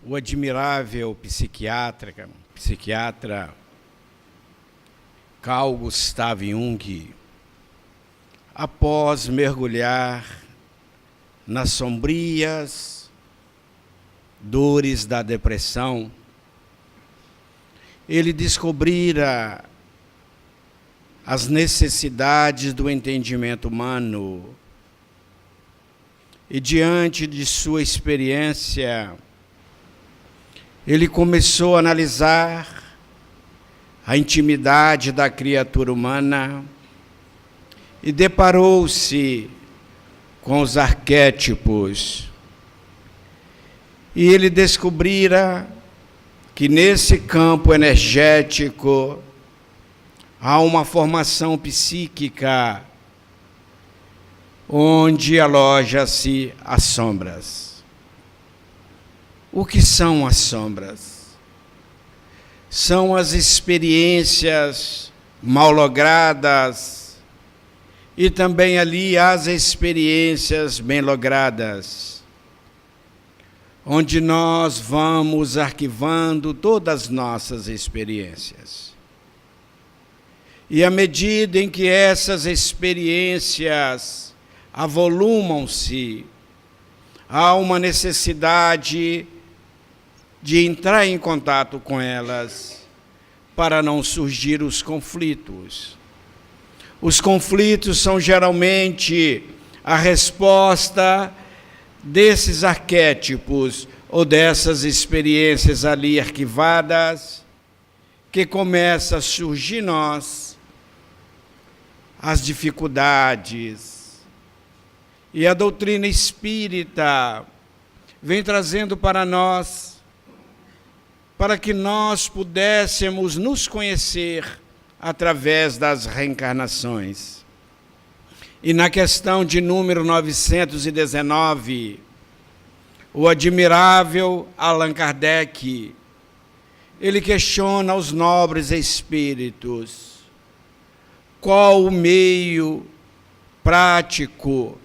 o admirável psiquiatra Carl Gustav Jung, após mergulhar nas sombrias dores da depressão, ele descobrira as necessidades do entendimento humano e, diante de sua experiência, ele começou a analisar a intimidade da criatura humana e deparou-se com os arquétipos. E ele descobrira que nesse campo energético há uma formação psíquica onde aloja-se as sombras. O que são as sombras? São as experiências mal logradas e também ali as experiências bem logradas, onde nós vamos arquivando todas as nossas experiências. E à medida em que essas experiências avolumam-se, há uma necessidade de entrar em contato com elas para não surgir os conflitos. Os conflitos são geralmente a resposta desses arquétipos ou dessas experiências ali arquivadas, que começa a surgir em nós as dificuldades. E a doutrina espírita vem trazendo para nós, para que nós pudéssemos nos conhecer através das reencarnações. E na questão de número 919, o admirável Allan Kardec, ele questiona os nobres espíritos: qual o meio prático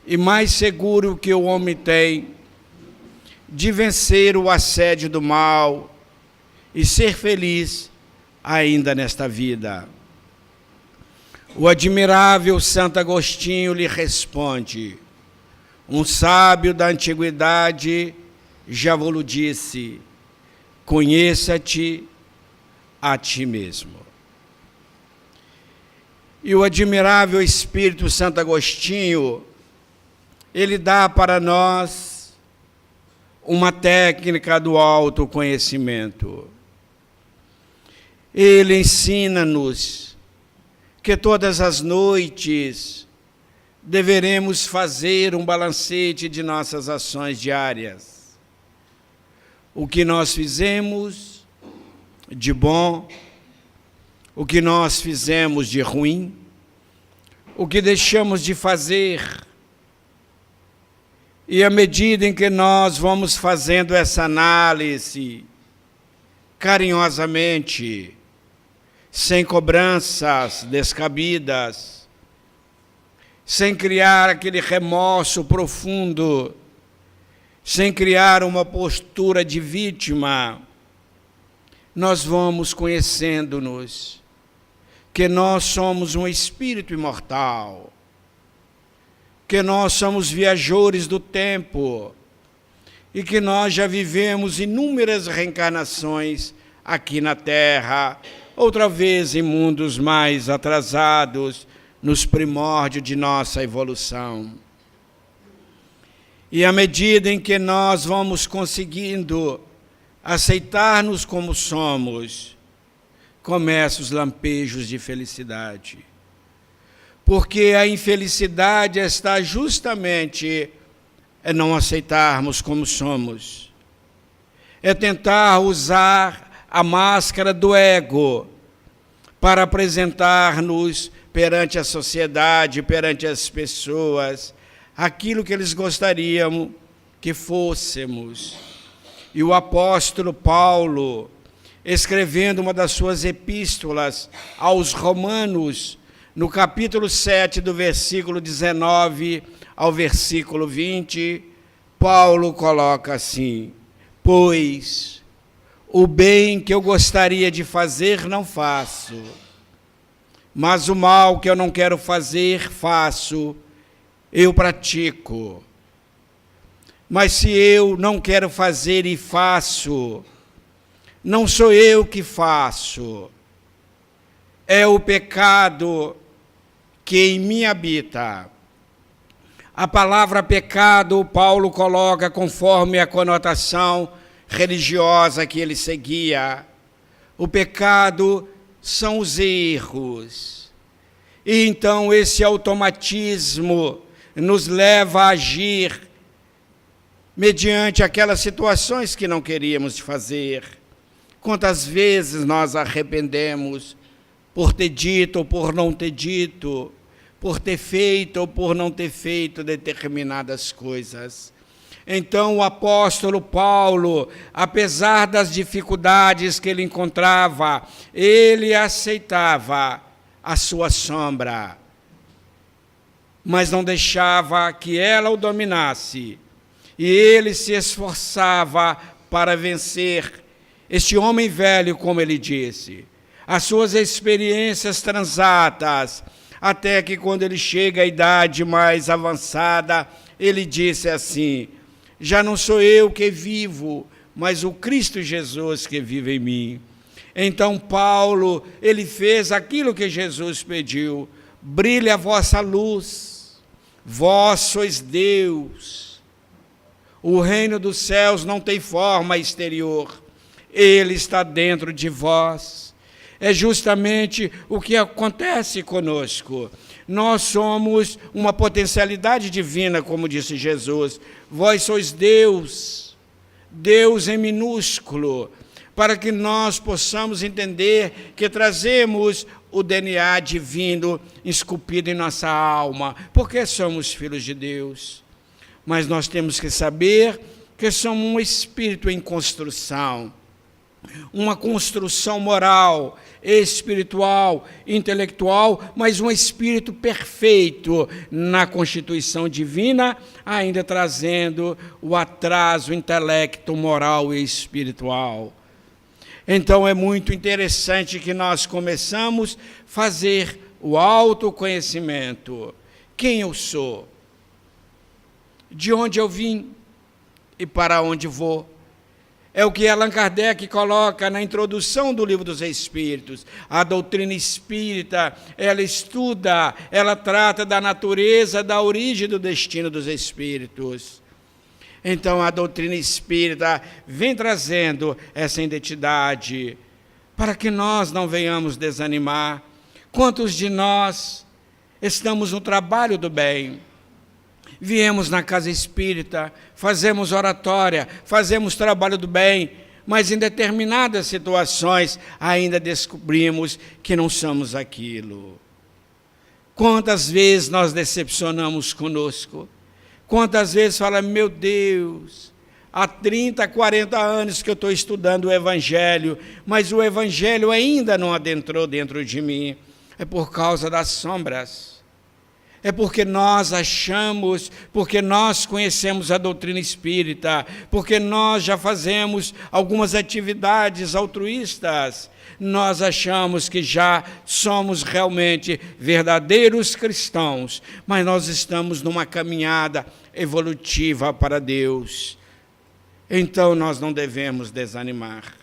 e mais seguro que o homem tem de vencer o assédio do mal e ser feliz ainda nesta vida? O admirável Santo Agostinho lhe responde: um sábio da antiguidade já vos disse, conheça-te a ti mesmo. E o admirável Espírito Santo Agostinho, ele dá para nós uma técnica do autoconhecimento. Ele ensina-nos que todas as noites deveremos fazer um balancete de nossas ações diárias. O que nós fizemos de bom, o que nós fizemos de ruim, o que deixamos de fazer. E à medida em que nós vamos fazendo essa análise, carinhosamente, sem cobranças descabidas, sem criar aquele remorso profundo, sem criar uma postura de vítima, nós vamos conhecendo-nos, que nós somos um espírito imortal, que nós somos viajores do tempo e que nós já vivemos inúmeras reencarnações aqui na Terra, outra vez em mundos mais atrasados, nos primórdios de nossa evolução. E à medida em que nós vamos conseguindo aceitar-nos como somos, começam os lampejos de felicidade. Porque a infelicidade está justamente em não aceitarmos como somos. É tentar usar a máscara do ego para apresentar-nos perante a sociedade, perante as pessoas, aquilo que eles gostariam que fôssemos. E o apóstolo Paulo, escrevendo uma das suas epístolas aos Romanos, no capítulo 7, do versículo 19 ao versículo 20, Paulo coloca assim: Pois o bem que eu gostaria de fazer não faço, mas o mal que eu não quero fazer, faço, eu pratico. Mas se eu não quero fazer e faço, não sou eu que faço, é o pecado que em mim habita. A palavra pecado, Paulo coloca conforme a conotação religiosa que ele seguia. O pecado são os erros. E então esse automatismo nos leva a agir mediante aquelas situações que não queríamos fazer. Quantas vezes nós arrependemos por ter dito ou por não ter dito, por ter feito ou por não ter feito determinadas coisas. Então o apóstolo Paulo, apesar das dificuldades que ele encontrava, ele aceitava a sua sombra, mas não deixava que ela o dominasse. E ele se esforçava para vencer este homem velho, como ele disse, as suas experiências transatas, até que quando ele chega à idade mais avançada, ele disse assim: já não sou eu que vivo, mas o Cristo Jesus que vive em mim. Então Paulo, ele fez aquilo que Jesus pediu: brilhe a vossa luz, vós sois Deus. O reino dos céus não tem forma exterior, ele está dentro de vós. É justamente o que acontece conosco. Nós somos uma potencialidade divina, como disse Jesus. Vós sois Deus, Deus em minúsculo, para que nós possamos entender que trazemos o DNA divino esculpido em nossa alma, porque somos filhos de Deus. Mas nós temos que saber que somos um espírito em construção, uma construção moral, espiritual, intelectual, mas um espírito perfeito na constituição divina, ainda trazendo o atraso intelecto, moral e espiritual. Então é muito interessante que nós começamos a fazer o autoconhecimento. Quem eu sou? De onde eu vim e para onde vou? É o que Allan Kardec coloca na introdução do Livro dos Espíritos. A doutrina espírita, ela estuda, ela trata da natureza, da origem do destino dos espíritos. Então a doutrina espírita vem trazendo essa identidade para que nós não venhamos desanimar. Quantos de nós estamos no trabalho do bem? Viemos na casa espírita, fazemos oratória, fazemos trabalho do bem, mas em determinadas situações ainda descobrimos que não somos aquilo. Quantas vezes nós decepcionamos conosco? Quantas vezes falamos: meu Deus, há 30, 40 anos que eu estou estudando o Evangelho, mas o Evangelho ainda não adentrou dentro de mim. É por causa das sombras. É porque nós achamos, porque nós conhecemos a doutrina espírita, porque nós já fazemos algumas atividades altruístas, nós achamos que já somos realmente verdadeiros cristãos, mas nós estamos numa caminhada evolutiva para Deus. Então nós não devemos desanimar.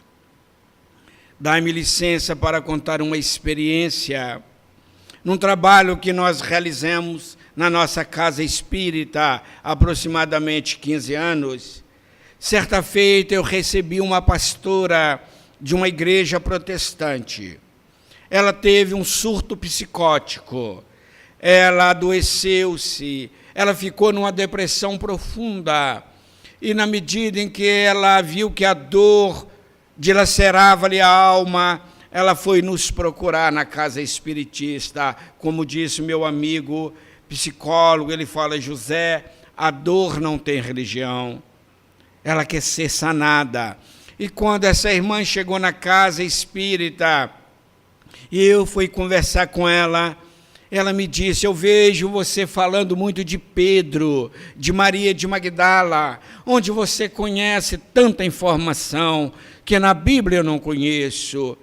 Dai-me licença para contar uma experiência num trabalho que nós realizamos na nossa casa espírita há aproximadamente 15 anos. Certa feita eu recebi uma pastora de uma igreja protestante. Ela teve um surto psicótico, ela adoeceu-se, ela ficou numa depressão profunda, e na medida em que ela viu que a dor dilacerava-lhe a alma, ela foi nos procurar na casa espiritista. Como disse meu amigo psicólogo, ele fala: José, a dor não tem religião, ela quer ser sanada. E quando essa irmã chegou na casa espírita, e eu fui conversar com ela, Ela me disse: eu vejo você falando muito de Pedro, de Maria de Magdala, onde você conhece tanta informação que na Bíblia eu não conheço.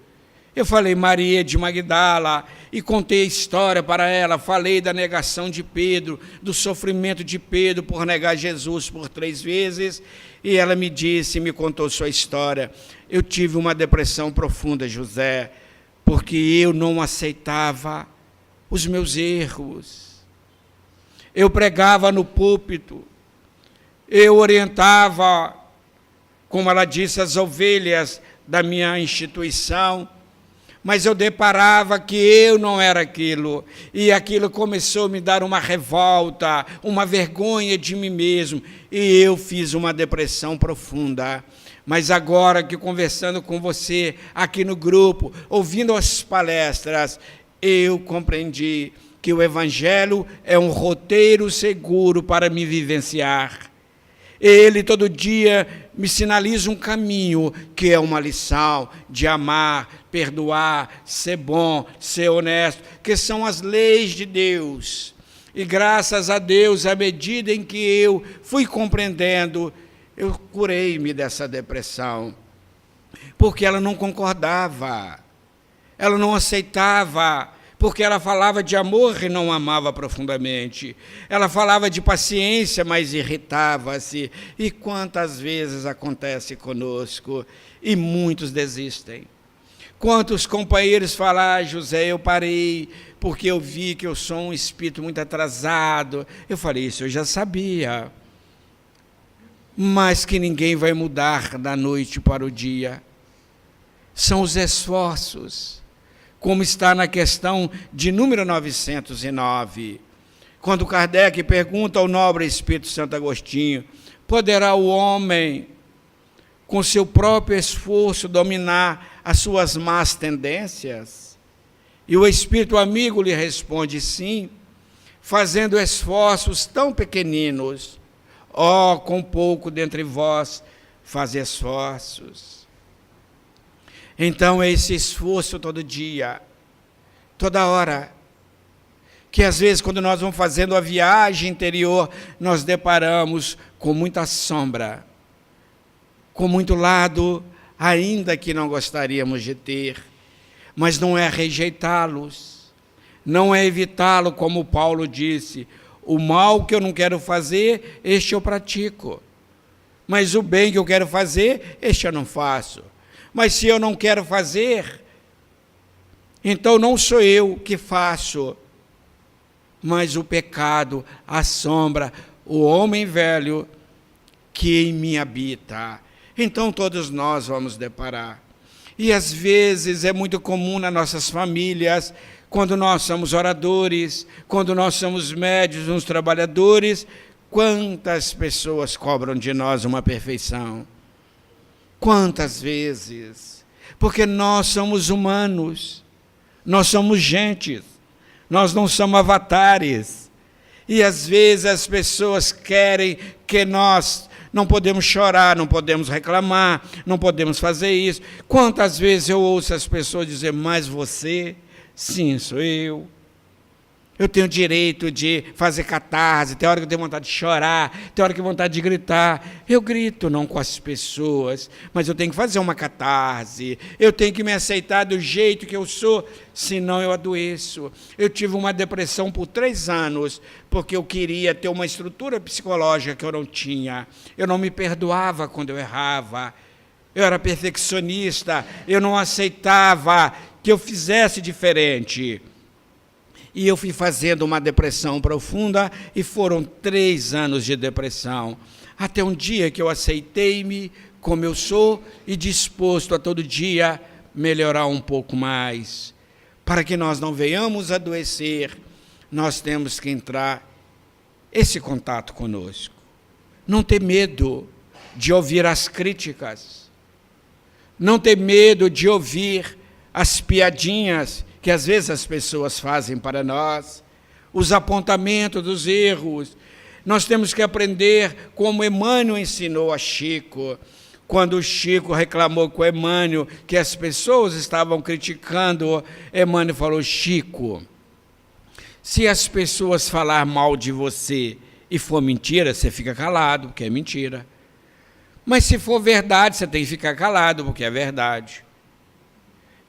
Eu falei Maria de Magdala e contei a história para ela, falei da negação de Pedro, do sofrimento de Pedro por negar Jesus por 3 vezes, e ela me disse, me contou sua história. Eu tive uma depressão profunda, José, porque eu não aceitava os meus erros. Eu pregava no púlpito, eu orientava, como ela disse, as ovelhas da minha instituição, mas eu deparava que eu não era aquilo, e aquilo começou a me dar uma revolta, uma vergonha de mim mesmo, e eu fiz uma depressão profunda. Mas agora que conversando com você aqui no grupo, ouvindo as palestras, eu compreendi que o Evangelho é um roteiro seguro para me vivenciar. Ele todo dia me sinaliza um caminho que é uma lição de amar, perdoar, ser bom, ser honesto, que são as leis de Deus. E graças a Deus, à medida em que eu fui compreendendo, eu curei-me dessa depressão, porque ela não concordava, ela não aceitava, porque ela falava de amor e não amava profundamente. Ela falava de paciência, mas irritava-se. E quantas vezes acontece conosco, e muitos desistem. Quantos companheiros falam: José, eu parei, porque eu vi que eu sou um espírito muito atrasado. Eu falei: isso eu já sabia. Mas que ninguém vai mudar da noite para o dia. São os esforços, como está na questão de número 909, quando Kardec pergunta ao nobre Espírito Santo Agostinho: poderá o homem, com seu próprio esforço, dominar as suas más tendências? E o Espírito amigo lhe responde: sim, fazendo esforços tão pequeninos. Ó, com pouco dentre vós faz esforços. Então é esse esforço todo dia, toda hora, que às vezes quando nós vamos fazendo a viagem interior, nós deparamos com muita sombra, com muito lado, ainda que não gostaríamos de ter, mas não é rejeitá-los, não é evitá-lo, como Paulo disse: o mal que eu não quero fazer, este eu pratico, mas o bem que eu quero fazer, este eu não faço. Mas se eu não quero fazer, então não sou eu que faço, mas o pecado assombra o homem velho que em mim habita. Então todos nós vamos deparar. E às vezes é muito comum nas nossas famílias, quando nós somos oradores, quando nós somos médios, uns trabalhadores, quantas pessoas cobram de nós uma perfeição? Quantas vezes? Porque nós somos humanos, nós somos gentes, nós não somos avatares. E às vezes as pessoas querem que nós não podemos chorar, não podemos reclamar, não podemos fazer isso. Quantas vezes eu ouço as pessoas dizer: mas você? Sim, sou eu. Eu tenho direito de fazer catarse, tem hora que eu tenho vontade de chorar, tem hora que eu tenho vontade de gritar. Eu grito, não com as pessoas, mas eu tenho que fazer uma catarse, eu tenho que me aceitar do jeito que eu sou, senão eu adoeço. Eu tive uma depressão por 3 anos, porque eu queria ter uma estrutura psicológica que eu não tinha. Eu não me perdoava quando eu errava, eu era perfeccionista, eu não aceitava que eu fizesse diferente. E eu fui fazendo uma depressão profunda, e foram 3 anos de depressão, até um dia que eu aceitei-me como eu sou e disposto a todo dia melhorar um pouco mais. Para que nós não venhamos adoecer, nós temos que entrar esse contato conosco. Não ter medo de ouvir as críticas, não ter medo de ouvir as piadinhas que às vezes as pessoas fazem para nós, os apontamentos dos erros. Nós temos que aprender como Emmanuel ensinou a Chico. Quando o Chico reclamou com Emmanuel que as pessoas estavam criticando, Emmanuel falou: Chico, Se as pessoas falar mal de você e for mentira, você fica calado, porque é mentira. Mas se for verdade, você tem que ficar calado, porque é verdade.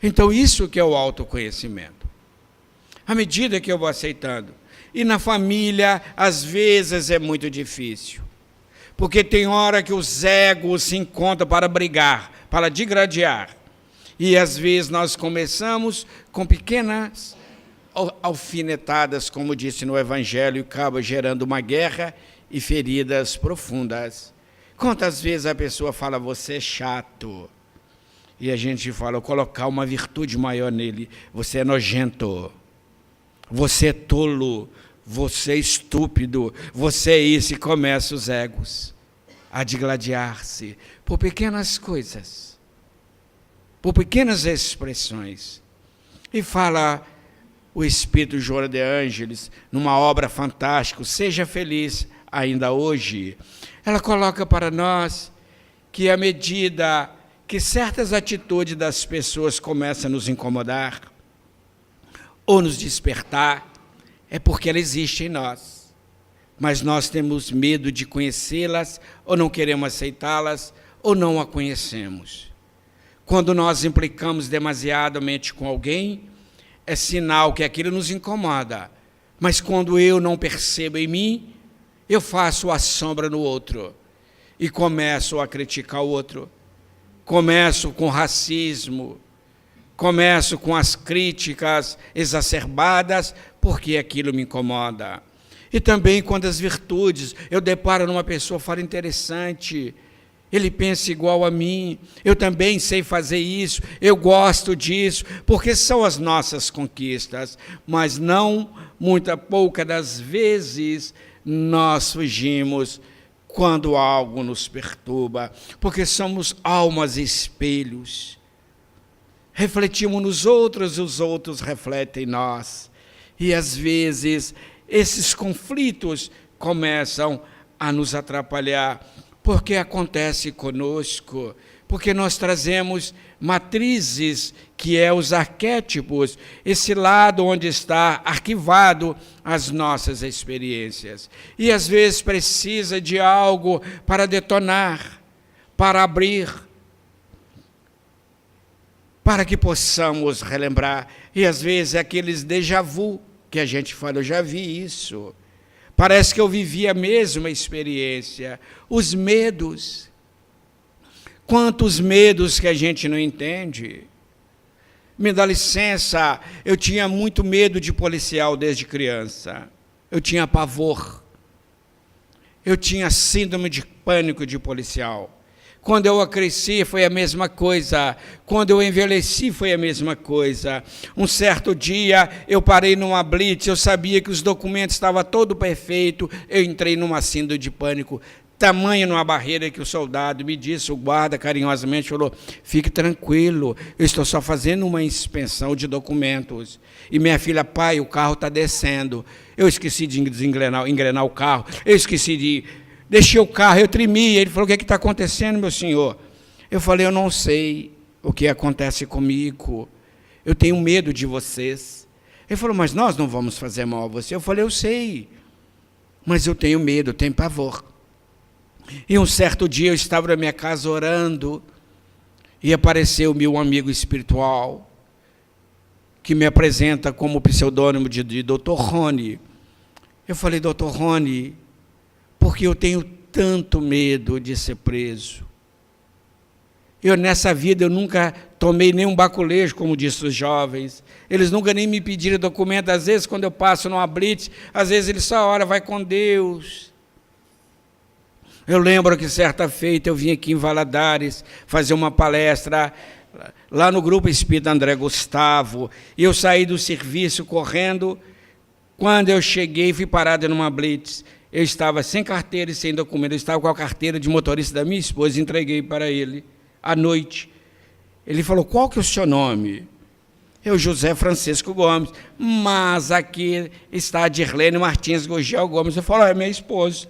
Então, isso que é o autoconhecimento. À medida que eu vou aceitando. E na família, às vezes, é muito difícil. Porque tem hora que os egos se encontram para brigar, para digradear. E, às vezes, nós começamos com pequenas alfinetadas, como disse no Evangelho, e acaba gerando uma guerra e feridas profundas. Quantas vezes a pessoa fala, você é chato? E a gente fala, colocar uma virtude maior nele, você é nojento, você é tolo, você é estúpido, você é isso, e começa os egos a digladiar-se por pequenas coisas, por pequenas expressões. E fala o Espírito Joana de Ângeles, numa obra fantástica, Seja Feliz Ainda Hoje, ela coloca para nós que à medida que certas atitudes das pessoas começam a nos incomodar ou nos despertar, é porque ela existe em nós. Mas nós temos medo de conhecê-las, ou não queremos aceitá-las, ou não a conhecemos. Quando nós implicamos demasiadamente com alguém, é sinal que aquilo nos incomoda. Mas quando eu não percebo em mim, eu faço a sombra no outro e começo a criticar o outro. Começo com racismo, começo com as críticas exacerbadas, porque aquilo me incomoda. E também quando as virtudes, eu deparo numa pessoa, fala interessante, ele pensa igual a mim, eu também sei fazer isso, eu gosto disso, porque são as nossas conquistas, mas não, pouca das vezes, nós fugimos quando algo nos perturba, porque somos almas espelhos. Refletimos nos outros, os outros refletem em nós. E, às vezes, esses conflitos começam a nos atrapalhar, porque acontece conosco, porque nós trazemos matrizes, que é os arquétipos, esse lado onde está arquivado as nossas experiências. E às vezes precisa de algo para detonar, para abrir, para que possamos relembrar. E às vezes é aqueles déjà vu que a gente fala, eu já vi isso. Parece que eu vivi a mesma experiência. Os medos. Quantos medos que a gente não entende. Me dá licença, eu tinha muito medo de policial desde criança. Eu tinha pavor. Eu tinha síndrome de pânico de policial. Quando eu cresci, foi a mesma coisa. Quando eu envelheci, foi a mesma coisa. Um certo dia, eu parei numa blitz, eu sabia que os documentos estavam todos perfeitos, eu entrei numa síndrome de pânico, tamanho numa barreira que o soldado me disse, o guarda carinhosamente falou, fique tranquilo, eu estou só fazendo uma inspeção de documentos. E minha filha, pai, o carro está descendo. Eu esqueci de engrenar o carro, eu esqueci de... Deixei o carro, eu tremi. Ele falou, o que está acontecendo, meu senhor? Eu falei, eu não sei o que acontece comigo. Eu tenho medo de vocês. Ele falou, mas nós não vamos fazer mal a você. Eu falei, eu sei, mas eu tenho medo, eu tenho pavor. E um certo dia eu estava na minha casa orando e apareceu-me um amigo espiritual que me apresenta como pseudônimo de Dr. Rony. Eu falei, Dr. Rony, porque eu tenho tanto medo de ser preso. Nessa vida, eu nunca tomei nenhum baculejo, como disse os jovens. Eles nunca nem me pediram documento. Às vezes, quando eu passo numa blitz, às vezes eles só olham, vai com Deus. Eu lembro que certa feita eu vim aqui em Valadares fazer uma palestra lá no Grupo Espírita André Gustavo, e eu saí do serviço correndo. Quando eu cheguei, fui parado numa blitz. Eu estava sem carteira e sem documento, eu estava com a carteira de motorista da minha esposa e entreguei para ele à noite. Ele falou, qual que é o seu nome? Eu, José Francisco Gomes, mas aqui está a Dirlene Martins Gugel Gomes. Eu falei, é minha esposa.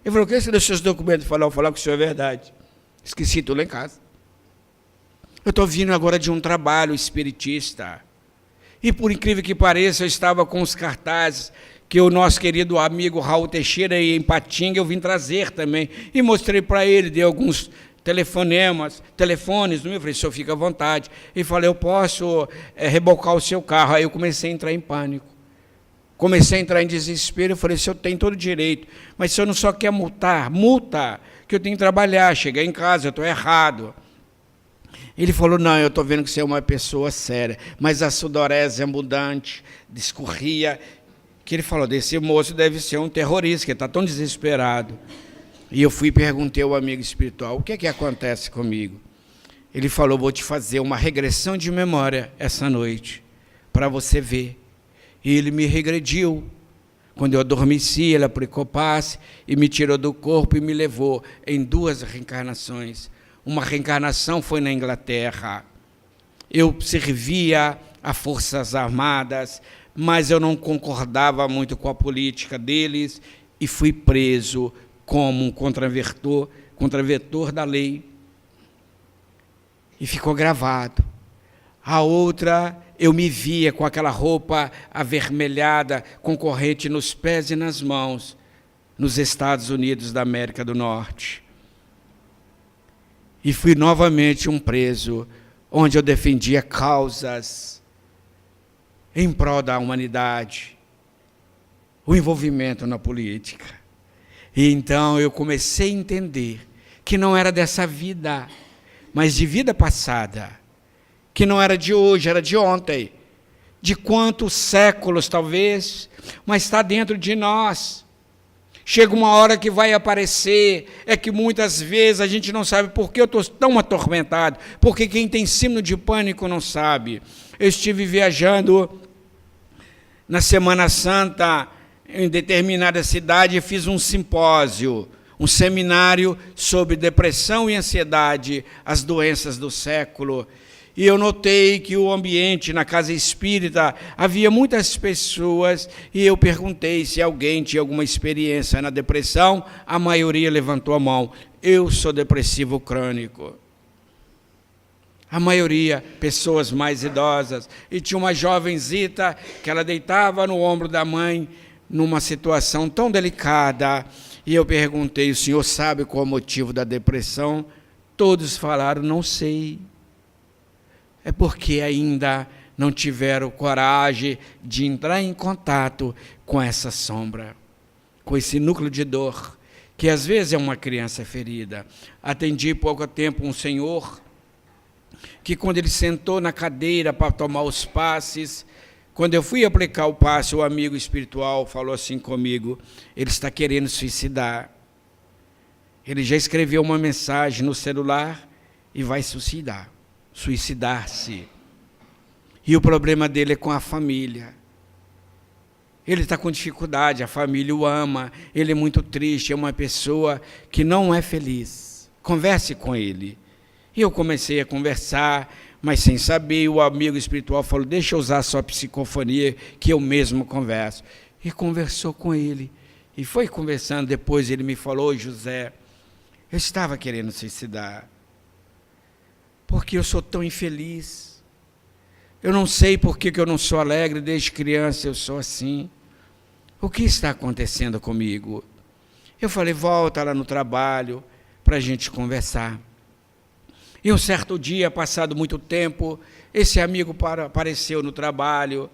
Ele falou, o que você deixou os documentos? Eu falei que o senhor é verdade. Esqueci tudo lá em casa. Eu estou vindo agora de um trabalho espiritista. E por incrível que pareça, eu estava com os cartazes que o nosso querido amigo Raul Teixeira em Ipatinga eu vim trazer também. E mostrei para ele, dei alguns telefones, eu falei, senhor, fica à vontade. E falei, eu posso rebocar o seu carro. Aí eu comecei a entrar em pânico. Comecei a entrar em desespero. Eu falei, senhor, tem todo direito. Mas o senhor não só quer multar, multa, que eu tenho que trabalhar, chegar em casa, eu estou errado. Ele falou, não, eu estou vendo que você é uma pessoa séria, mas a sudorese abundante, discorria, que ele falou, desse moço deve ser um terrorista, que está tão desesperado. E eu fui e perguntei ao amigo espiritual, o que é que acontece comigo? Ele falou, vou te fazer uma regressão de memória essa noite, para você ver. E ele me regrediu. Quando eu adormeci, ele aplicou passe e me tirou do corpo e me levou em 2 reencarnações. Uma reencarnação foi na Inglaterra. Eu servia a Forças Armadas, mas eu não concordava muito com a política deles e fui preso como um contraventor da lei. E ficou gravado. A outra, eu me via com aquela roupa avermelhada, com corrente nos pés e nas mãos, nos Estados Unidos da América do Norte. E fui novamente um preso, onde eu defendia causas em prol da humanidade, o envolvimento na política. E então eu comecei a entender que não era dessa vida, mas de vida passada, que não era de hoje, era de ontem, de quantos séculos talvez, mas está dentro de nós. Chega uma hora que vai aparecer, é que muitas vezes a gente não sabe por que eu estou tão atormentado, porque quem tem síndrome de pânico não sabe. Eu estive viajando na Semana Santa em determinada cidade e fiz um simpósio, um seminário sobre depressão e ansiedade, as doenças do século. E eu notei que o ambiente na casa espírita, havia muitas pessoas, e eu perguntei se alguém tinha alguma experiência na depressão, a maioria levantou a mão. Eu sou depressivo crônico. A maioria, pessoas mais idosas. E tinha uma jovenzita que ela deitava no ombro da mãe, numa situação tão delicada. E eu perguntei, o senhor sabe qual é o motivo da depressão? Todos falaram, não sei. É porque ainda não tiveram coragem de entrar em contato com essa sombra, com esse núcleo de dor, que às vezes é uma criança ferida. Atendi há pouco tempo um senhor, que quando ele sentou na cadeira para tomar os passes, quando eu fui aplicar o passe, o amigo espiritual falou assim comigo, ele está querendo suicidar. Ele já escreveu uma mensagem no celular e vai suicidar-se. E o problema dele é com a família. Ele está com dificuldade, a família o ama, ele é muito triste, é uma pessoa que não é feliz. Converse com ele. E eu comecei a conversar, mas sem saber, o amigo espiritual falou, deixa eu usar a sua psicofonia, que eu mesmo converso. E conversou com ele. E foi conversando, depois ele me falou, José, eu estava querendo suicidar, porque eu sou tão infeliz. Eu não sei por que eu não sou alegre, desde criança eu sou assim. O que está acontecendo comigo? Eu falei, volta lá no trabalho para a gente conversar. E um certo dia, passado muito tempo, esse amigo apareceu no trabalho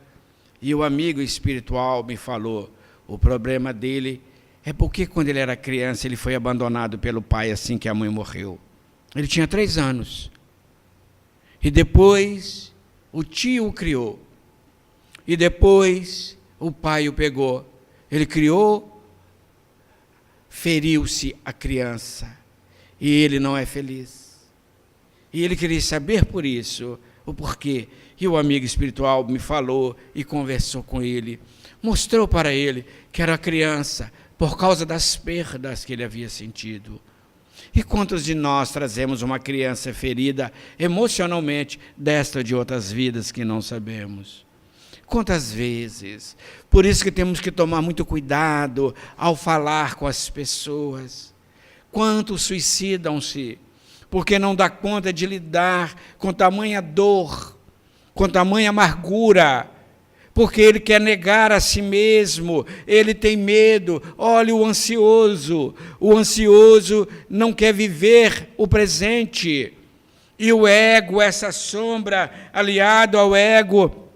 e o amigo espiritual me falou, o problema dele é porque quando ele era criança ele foi abandonado pelo pai assim que a mãe morreu. Ele tinha 3 anos. E depois o tio o criou. E depois o pai o pegou. Ele criou, feriu-se a criança. E ele não é feliz. E ele queria saber por isso, o porquê. E o amigo espiritual me falou e conversou com ele. Mostrou para ele que era criança por causa das perdas que ele havia sentido. E quantos de nós trazemos uma criança ferida emocionalmente desta ou de outras vidas que não sabemos? Quantas vezes? Por isso que temos que tomar muito cuidado ao falar com as pessoas. Quantos suicidam-se porque não dá conta de lidar com tamanha dor, com tamanha amargura, porque ele quer negar a si mesmo, ele tem medo. Olha o ansioso não quer viver o presente. E o ego, essa sombra, aliado ao ego,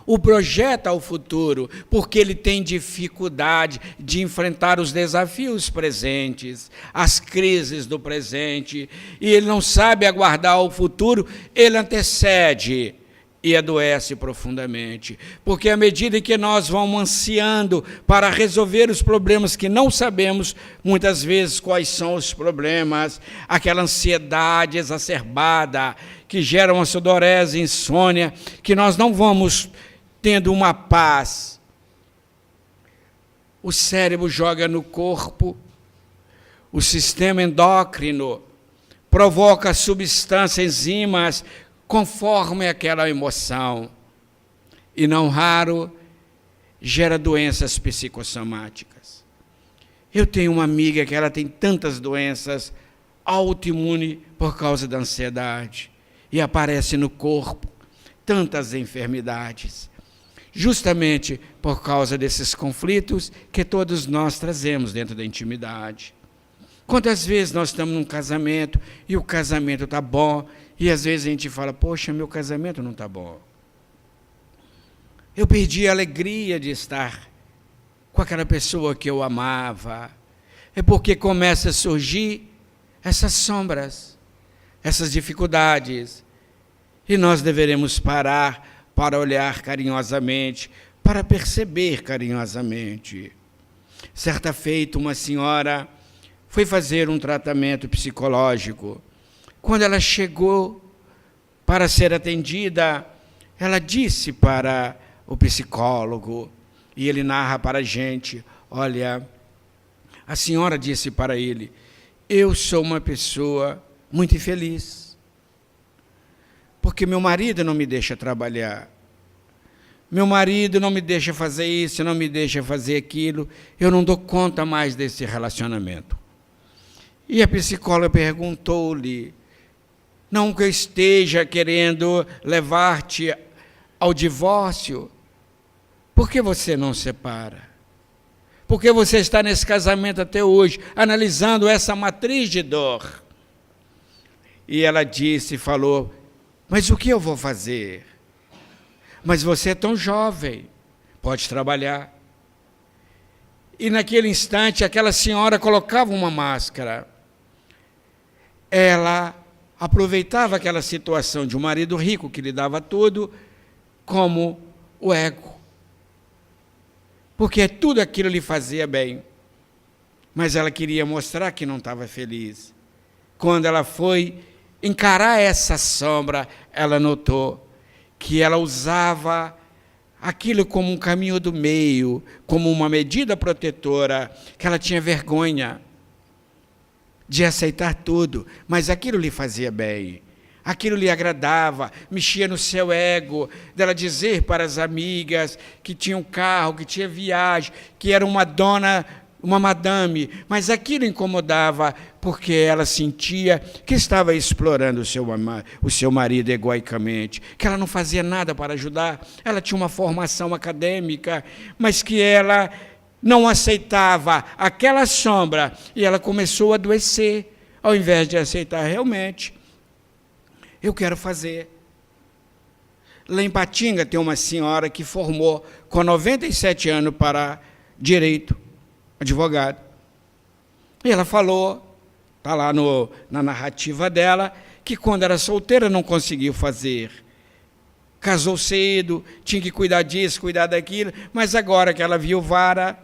o projeta ao futuro, porque ele tem dificuldade de enfrentar os desafios presentes, as crises do presente, e ele não sabe aguardar o futuro, ele antecede e adoece profundamente, porque à medida que nós vamos ansiando para resolver os problemas que não sabemos, muitas vezes, quais são os problemas, aquela ansiedade exacerbada, que gera uma sudorese, insônia, que nós não vamos tendo uma paz. O cérebro joga no corpo, o sistema endócrino provoca substâncias, enzimas, conforme aquela emoção, e não raro gera doenças psicossomáticas. Eu tenho uma amiga que ela tem tantas doenças autoimunes por causa da ansiedade, e aparece no corpo tantas enfermidades, justamente por causa desses conflitos que todos nós trazemos dentro da intimidade. Quantas vezes nós estamos num casamento e o casamento está bom, e às vezes a gente fala, poxa, meu casamento não está bom. Eu perdi a alegria de estar com aquela pessoa que eu amava. É porque começa a surgir essas sombras, essas dificuldades. E nós deveremos parar para olhar carinhosamente, para perceber carinhosamente. Certa feita, uma senhora foi fazer um tratamento psicológico. Quando ela chegou para ser atendida, ela disse para o psicólogo, e ele narra para a gente, olha, a senhora disse para ele, eu sou uma pessoa muito infeliz, porque meu marido não me deixa trabalhar, meu marido não me deixa fazer isso, não me deixa fazer aquilo, eu não dou conta mais desse relacionamento. E a psicóloga perguntou-lhe, não que eu esteja querendo levar-te ao divórcio, por que você não separa? Por que você está nesse casamento até hoje, analisando essa matriz de dor? E ela disse, falou, mas o que eu vou fazer? Mas você é tão jovem, pode trabalhar. E naquele instante, aquela senhora colocava uma máscara. Ela aproveitava aquela situação de um marido rico que lhe dava tudo, como o ego. Porque tudo aquilo lhe fazia bem. Mas ela queria mostrar que não estava feliz. Quando ela foi encarar essa sombra, ela notou que ela usava aquilo como um caminho do meio, como uma medida protetora, que ela tinha vergonha de aceitar tudo, mas aquilo lhe fazia bem, aquilo lhe agradava, mexia no seu ego, dela dizer para as amigas que tinha um carro, que tinha viagem, que era uma dona, uma madame, mas aquilo incomodava, porque ela sentia que estava explorando o seu marido egoicamente, que ela não fazia nada para ajudar, ela tinha uma formação acadêmica, mas que ela não aceitava aquela sombra, e ela começou a adoecer, ao invés de aceitar realmente. Eu quero fazer. Lá em Patinga tem uma senhora que formou com 97 anos para direito, advogado. E ela falou, está lá na narrativa dela, que quando era solteira não conseguiu fazer. Casou cedo, tinha que cuidar disso, cuidar daquilo, mas agora que ela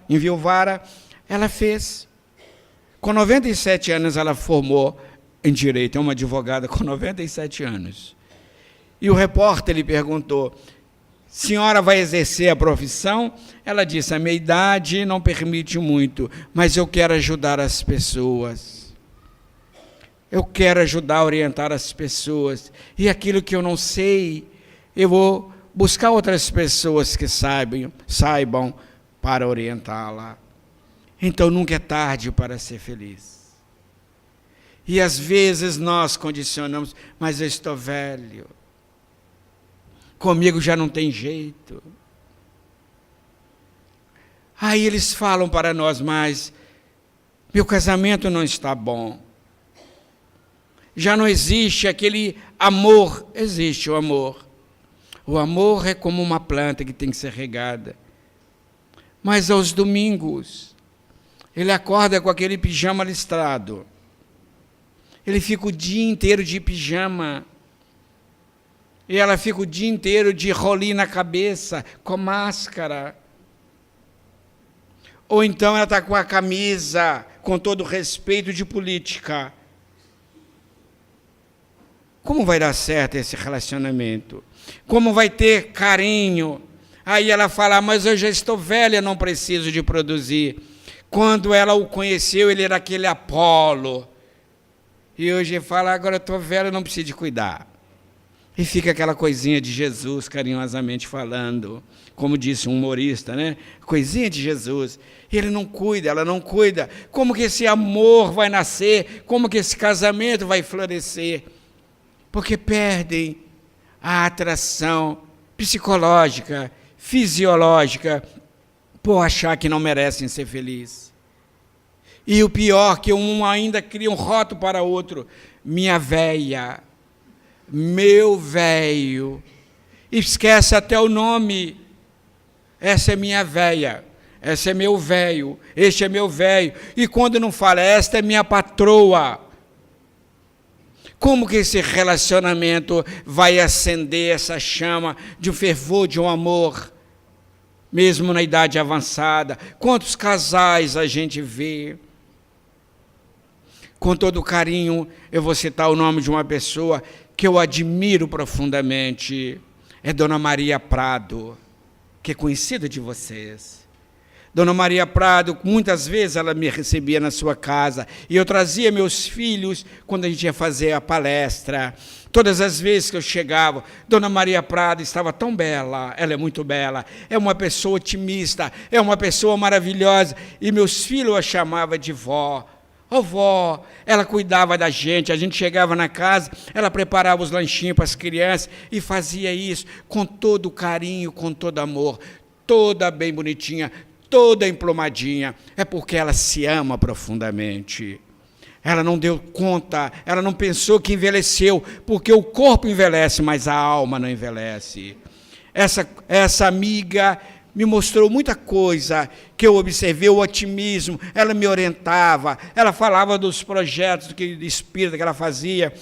enviuvara, ela fez. Com 97 anos ela formou em direito, é uma advogada com 97 anos. E o repórter lhe perguntou, senhora vai exercer a profissão? Ela disse, a minha idade não permite muito, mas eu quero ajudar as pessoas. Eu quero ajudar, orientar as pessoas. E aquilo que eu não sei, eu vou buscar outras pessoas que saibam para orientá-la. Então nunca é tarde para ser feliz. E às vezes nós condicionamos, mas eu estou velho. Comigo já não tem jeito. Aí eles falam para nós, mas meu casamento não está bom. Já não existe aquele amor. Existe o amor. O amor é como uma planta que tem que ser regada. Mas aos domingos, ele acorda com aquele pijama listrado. Ele fica o dia inteiro de pijama. E ela fica o dia inteiro de rolinho na cabeça, com máscara. Ou então ela está com a camisa, com todo respeito, de política. Como vai dar certo esse relacionamento? Como vai ter carinho? Aí ela fala, mas eu já estou velha, não preciso de produzir. Quando ela o conheceu, ele era aquele Apolo. E hoje ele fala, agora eu estou velha, não preciso de cuidar. E fica aquela coisinha de Jesus, carinhosamente falando, como disse um humorista, né? Coisinha de Jesus. E ele não cuida, ela não cuida. Como que esse amor vai nascer? Como que esse casamento vai florescer? Porque perdem a atração psicológica, fisiológica, por achar que não merecem ser felizes. E o pior, que um ainda cria um rótulo para outro. Minha véia, meu velho. Esquece até o nome. Essa é minha véia. Esse é meu velho. Este é meu velho. E quando não fala, esta é minha patroa. Como que esse relacionamento vai acender essa chama de um fervor, de um amor, mesmo na idade avançada? Quantos casais a gente vê? Com todo carinho, eu vou citar o nome de uma pessoa que eu admiro profundamente. É Dona Maria Prado, que é conhecida de vocês. Dona Maria Prado, muitas vezes ela me recebia na sua casa, e eu trazia meus filhos quando a gente ia fazer a palestra. Todas as vezes que eu chegava, Dona Maria Prado estava tão bela, ela é muito bela, é uma pessoa otimista, é uma pessoa maravilhosa, e meus filhos a chamavam de vó. Ô vó, ela cuidava da gente, a gente chegava na casa, ela preparava os lanchinhos para as crianças, e fazia isso com todo carinho, com todo amor, toda bem bonitinha, toda emplumadinha. É porque ela se ama profundamente. Ela não deu conta, ela não pensou que envelheceu, porque o corpo envelhece, mas a alma não envelhece. Essa amiga me mostrou muita coisa que eu observei, o otimismo, ela me orientava, ela falava dos projetos de espírita que ela fazia,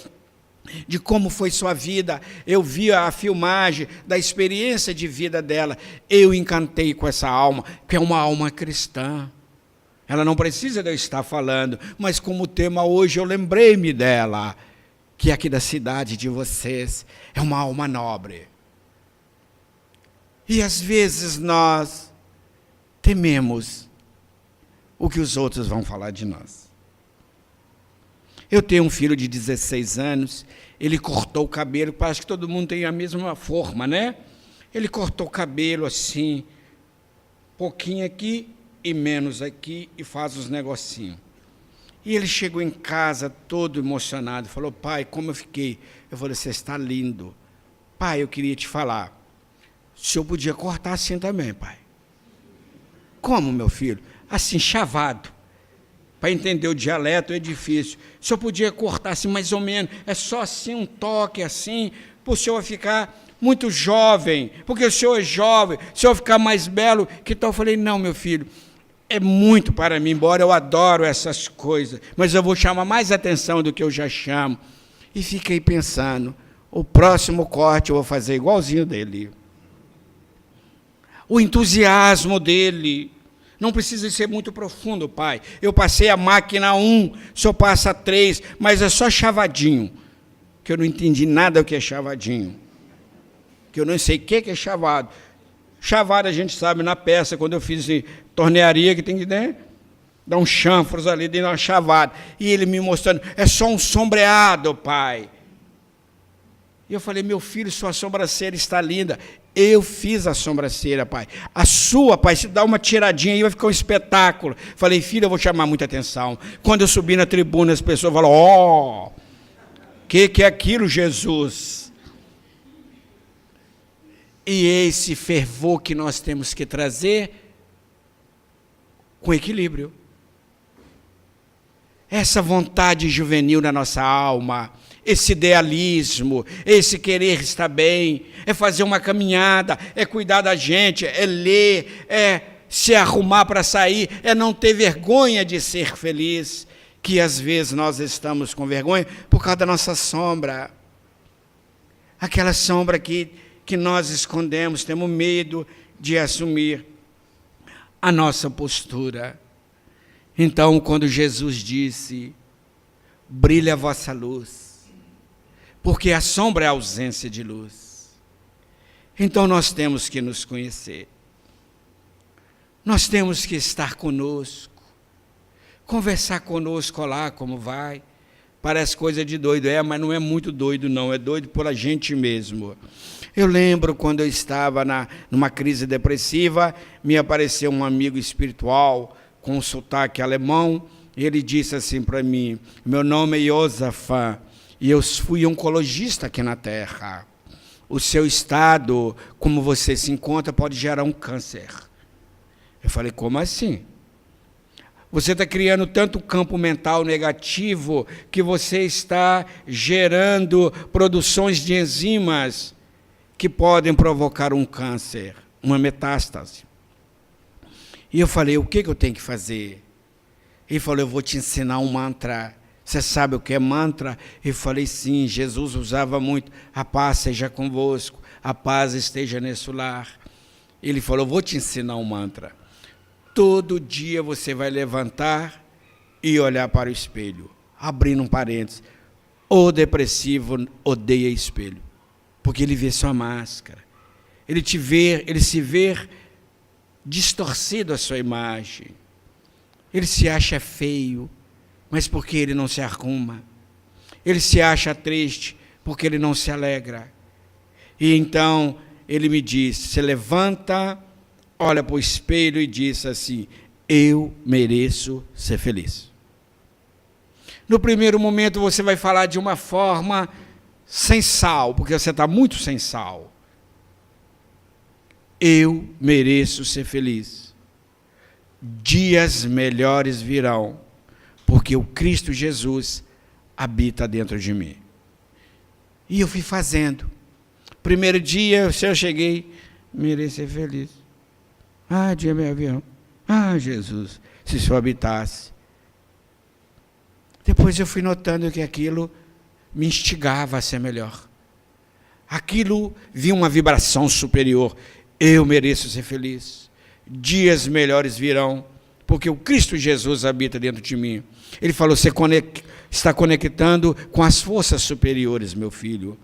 de como foi sua vida. Eu vi a filmagem da experiência de vida dela. Eu encantei com essa alma, que é uma alma cristã. Ela não precisa de eu estar falando, mas como tema hoje eu lembrei-me dela, que é aqui da cidade de vocês, é uma alma nobre. E às vezes nós tememos o que os outros vão falar de nós. Eu tenho um filho de 16 anos, ele cortou o cabelo, parece que todo mundo tem a mesma forma, né? Ele cortou o cabelo assim, pouquinho aqui e menos aqui, e faz os negocinhos. E ele chegou em casa todo emocionado, falou, pai, como eu fiquei? Eu falei, você está lindo. Pai, eu queria te falar, o senhor podia cortar assim também, pai. Como, meu filho? Assim, chavado. Para entender o dialeto é difícil. O senhor podia cortar assim, mais ou menos, é só assim, um toque assim, para o senhor ficar muito jovem, porque o senhor é jovem, o senhor ficar mais belo, que tal? Eu falei, não, meu filho, é muito para mim, embora eu adoro essas coisas, mas eu vou chamar mais atenção do que eu já chamo. E fiquei pensando, o próximo corte eu vou fazer igualzinho dele. O entusiasmo dele. Não precisa ser muito profundo, pai. Eu passei a máquina 1, só passa 3, mas é só chavadinho. Que eu não entendi nada do que é chavadinho. Que eu não sei o que é chavado. Chavado a gente sabe na peça, quando eu fiz tornearia, que tem que, né, dar uns chanfros ali, dar uma chavada. E ele me mostrando, é só um sombreado, pai. E eu falei, meu filho, sua sobrancelha está linda. Eu fiz a sobrancelha, pai. A sua, pai, se dá uma tiradinha aí, vai ficar um espetáculo. Falei, filho, eu vou chamar muita atenção. Quando eu subi na tribuna, as pessoas falam, ó, que é aquilo, Jesus? E esse fervor que nós temos que trazer com equilíbrio. Essa vontade juvenil na nossa alma, esse idealismo, esse querer estar bem, é fazer uma caminhada, é cuidar da gente, é ler, é se arrumar para sair, é não ter vergonha de ser feliz, que às vezes nós estamos com vergonha por causa da nossa sombra. Aquela sombra que nós escondemos, temos medo de assumir a nossa postura. Então, quando Jesus disse, brilhe a vossa luz, porque a sombra é a ausência de luz. Então, nós temos que nos conhecer. Nós temos que estar conosco, conversar conosco lá, como vai. Parece coisa de doido, mas não é muito doido não, é doido por a gente mesmo. Eu lembro quando eu estava numa crise depressiva, me apareceu um amigo espiritual, com um sotaque alemão, e ele disse assim para mim, meu nome é Josafá, e eu fui oncologista aqui na Terra. O seu estado, como você se encontra, pode gerar um câncer. Eu falei, como assim? Você está criando tanto campo mental negativo que você está gerando produções de enzimas que podem provocar um câncer, uma metástase. E eu falei, o que eu tenho que fazer? Ele falou, eu vou te ensinar um mantra. Você sabe o que é mantra? Eu falei, sim, Jesus usava muito, a paz seja convosco, a paz esteja nesse lar. Ele falou, eu vou te ensinar um mantra. Todo dia você vai levantar e olhar para o espelho. Abrindo um parênteses, o depressivo odeia espelho, porque ele vê sua máscara. Ele se vê distorcido a sua imagem. Ele se acha feio, mas porque ele não se arruma. Ele se acha triste, porque ele não se alegra. E então ele me disse, se levanta, olha para o espelho e diz assim, eu mereço ser feliz. No primeiro momento você vai falar de uma forma sem sal, porque você está muito sem sal. Eu mereço ser feliz. Dias melhores virão, porque o Cristo Jesus habita dentro de mim. E eu fui fazendo. Primeiro dia, eu cheguei, mereço ser feliz. Ah, dia meu avião. Ah, Jesus, se o Senhor habitasse. Depois eu fui notando que aquilo me instigava a ser melhor. Aquilo vinha uma vibração superior. Eu mereço ser feliz. Dias melhores virão, porque o Cristo Jesus habita dentro de mim. Ele falou, você está conectando com as forças superiores, meu filho.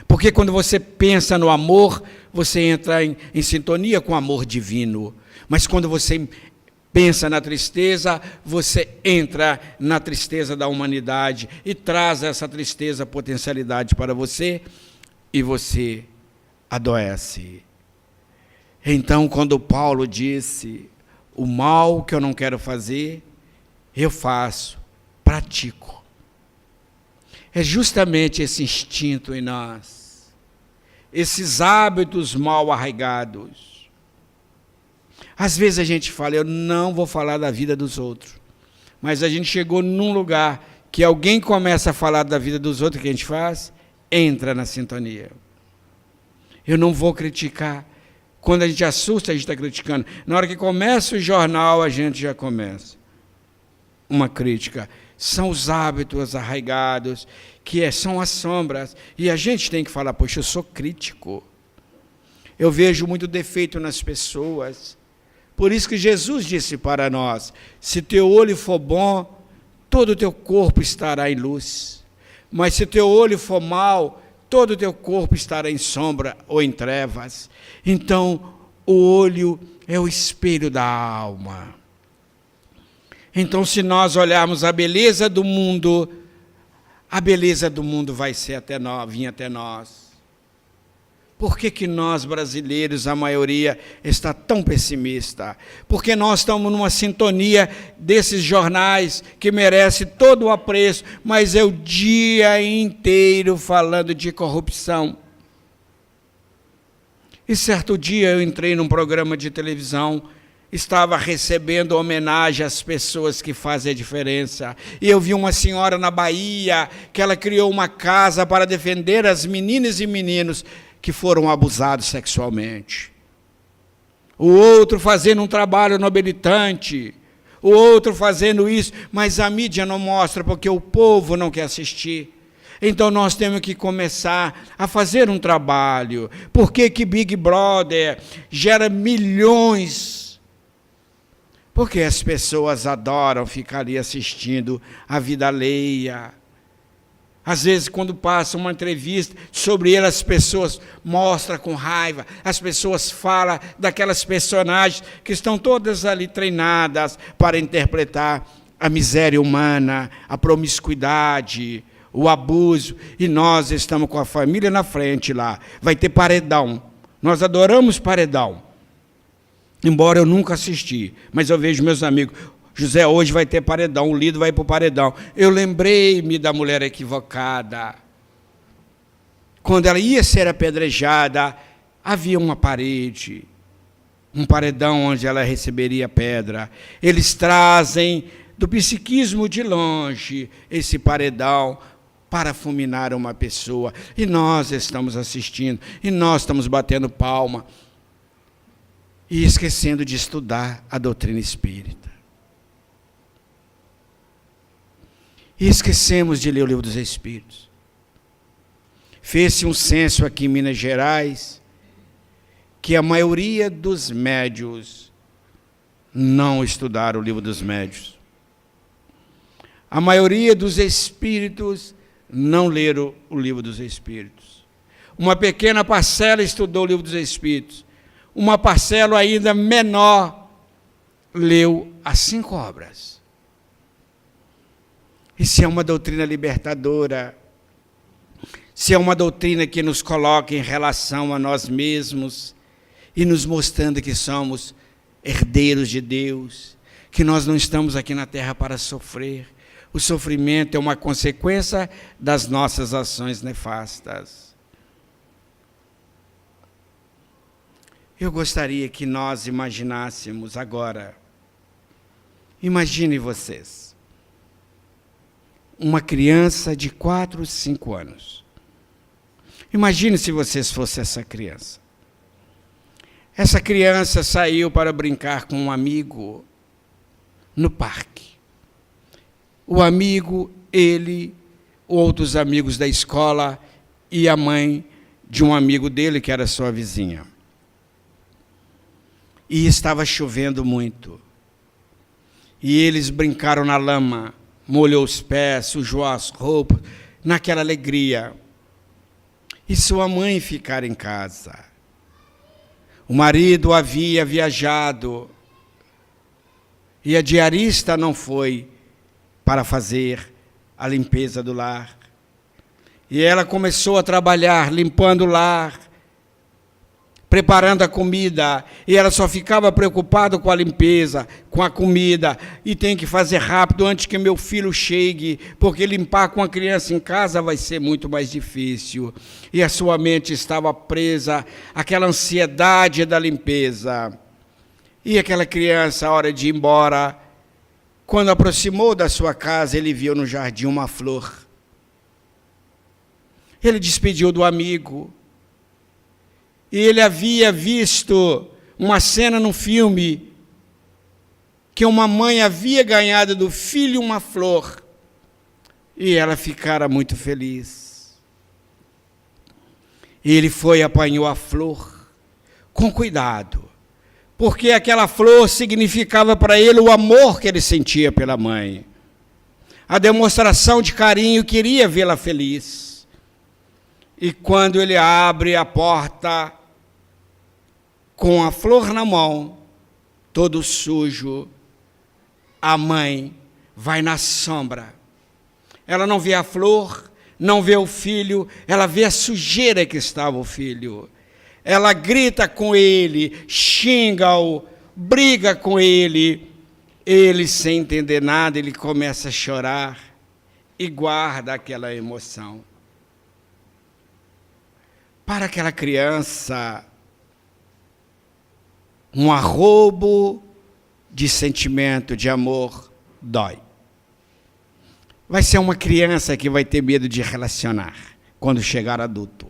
Porque quando você pensa no amor, você entra em sintonia com o amor divino. Mas quando você pensa na tristeza, você entra na tristeza da humanidade e traz essa tristeza, potencialidade para você, e você adoece. Então, quando Paulo disse, o mal que eu não quero fazer, eu faço, pratico. É justamente esse instinto em nós, esses hábitos mal arraigados. Às vezes a gente fala, eu não vou falar da vida dos outros, mas a gente chegou num lugar que alguém começa a falar da vida dos outros, o que a gente faz? Entra na sintonia. Eu não vou criticar. Quando a gente assusta, a gente está criticando. Na hora que começa o jornal, a gente já começa uma crítica. São os hábitos arraigados, são as sombras. E a gente tem que falar, poxa, eu sou crítico. Eu vejo muito defeito nas pessoas. Por isso que Jesus disse para nós, se teu olho for bom, todo o teu corpo estará em luz. Mas se teu olho for mau, todo o teu corpo estará em sombra ou em trevas. Então, o olho é o espelho da alma. Então, se nós olharmos a beleza do mundo vai vir até nós. Por que nós, brasileiros, a maioria, está tão pessimista? Porque nós estamos numa sintonia desses jornais que merece todo o apreço, mas é o dia inteiro falando de corrupção. E certo dia eu entrei num programa de televisão estava recebendo homenagem às pessoas que fazem a diferença. E eu vi uma senhora na Bahia, que ela criou uma casa para defender as meninas e meninos que foram abusados sexualmente. O outro fazendo um trabalho nobilitante, o outro fazendo isso, mas a mídia não mostra porque o povo não quer assistir. Então nós temos que começar a fazer um trabalho. Por que que Big Brother gera milhões? Porque as pessoas adoram ficar ali assistindo a vida alheia. Às vezes, quando passa uma entrevista sobre ele, as pessoas mostram com raiva, as pessoas falam daquelas personagens que estão todas ali treinadas para interpretar a miséria humana, a promiscuidade, o abuso, e nós estamos com a família na frente lá. Vai ter paredão. Nós adoramos paredão. Embora eu nunca assisti, mas eu vejo meus amigos, José, hoje vai ter paredão, o Lido vai para o paredão. Eu lembrei-me da mulher equivocada. Quando ela ia ser apedrejada, havia uma parede, um paredão onde ela receberia pedra. Eles trazem do psiquismo de longe esse paredão para fulminar uma pessoa. E nós estamos assistindo, e nós estamos batendo palma, e esquecendo de estudar a doutrina espírita. E esquecemos de ler o Livro dos Espíritos. Fez-se um censo aqui em Minas Gerais, que a maioria dos médios não estudaram o Livro dos Médios. A maioria dos espíritos não leram o Livro dos Espíritos. Uma pequena parcela estudou o Livro dos Espíritos. Uma parcela ainda menor leu as 5 obras. Isso é uma doutrina libertadora. Se é uma doutrina que nos coloca em relação a nós mesmos e nos mostrando que somos herdeiros de Deus, que nós não estamos aqui na terra para sofrer. O sofrimento é uma consequência das nossas ações nefastas. Eu gostaria que nós imaginássemos agora, imagine vocês, uma criança de 4, 5 anos. Imagine se vocês fossem essa criança. Essa criança saiu para brincar com um amigo no parque. O amigo, ele, outros amigos da escola e a mãe de um amigo dele, que era sua vizinha. E estava chovendo muito. E eles brincaram na lama, molhou os pés, sujou as roupas, naquela alegria. E sua mãe ficar em casa. O marido havia viajado e a diarista não foi para fazer a limpeza do lar. E ela começou a trabalhar, limpando o lar, preparando a comida, e ela só ficava preocupada com a limpeza, com a comida, e tem que fazer rápido antes que meu filho chegue, porque limpar com a criança em casa vai ser muito mais difícil. E a sua mente estava presa àquela ansiedade da limpeza. E aquela criança, a hora de ir embora, quando aproximou da sua casa, ele viu no jardim uma flor. Ele despediu do amigo. E ele havia visto uma cena no filme que uma mãe havia ganhado do filho uma flor. E ela ficara muito feliz. E ele foi e apanhou a flor com cuidado, porque aquela flor significava para ele o amor que ele sentia pela mãe, a demonstração de carinho, queria vê-la feliz. E quando ele abre a porta com a flor na mão, todo sujo, a mãe vai na sombra. Ela não vê a flor, não vê o filho, ela vê a sujeira que estava o filho. Ela grita com ele, xinga-o, briga com ele. Ele, sem entender nada, ele começa a chorar e guarda aquela emoção. Para aquela criança, um arrobo de sentimento, de amor, dói. Vai ser uma criança que vai ter medo de relacionar quando chegar adulto.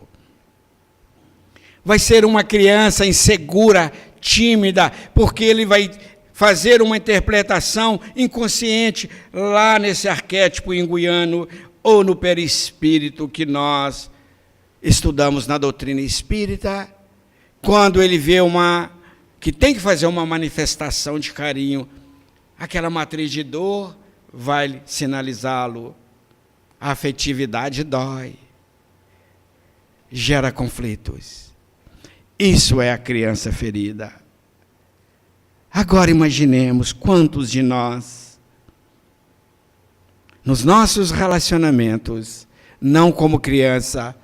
Vai ser uma criança insegura, tímida, porque ele vai fazer uma interpretação inconsciente lá nesse arquétipo junguiano ou no perispírito que nós estudamos na doutrina espírita. Quando ele vê que tem que fazer uma manifestação de carinho, aquela matriz de dor vai sinalizá-lo. A afetividade dói, gera conflitos. Isso é a criança ferida. Agora imaginemos quantos de nós, nos nossos relacionamentos, não como criança,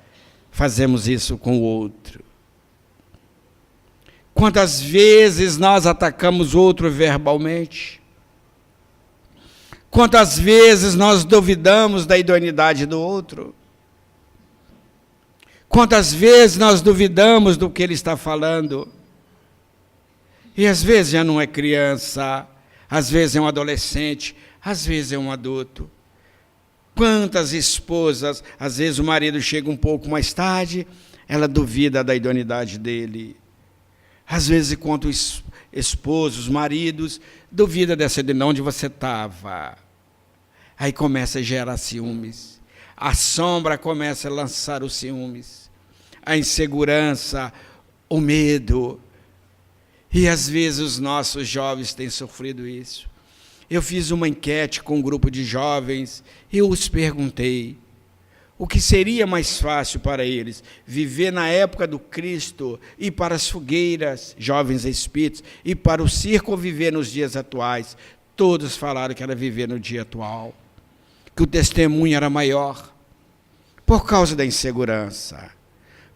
fazemos isso com o outro. Quantas vezes nós atacamos o outro verbalmente? Quantas vezes nós duvidamos da idoneidade do outro? Quantas vezes nós duvidamos do que ele está falando? E às vezes já não é criança, às vezes é um adolescente, às vezes é um adulto. Quantas esposas, às vezes o marido chega um pouco mais tarde, ela duvida da idoneidade dele. Às vezes, enquanto esposos, maridos, duvida dessa de onde você estava. Aí começa a gerar ciúmes. A sombra começa a lançar os ciúmes. A insegurança, o medo. E às vezes os nossos jovens têm sofrido isso. Eu fiz uma enquete com um grupo de jovens e eu os perguntei o que seria mais fácil para eles, viver na época do Cristo, ir para as fogueiras, jovens espíritos, e para o circo ou viver nos dias atuais. Todos falaram que era viver no dia atual, que o testemunho era maior, por causa da insegurança,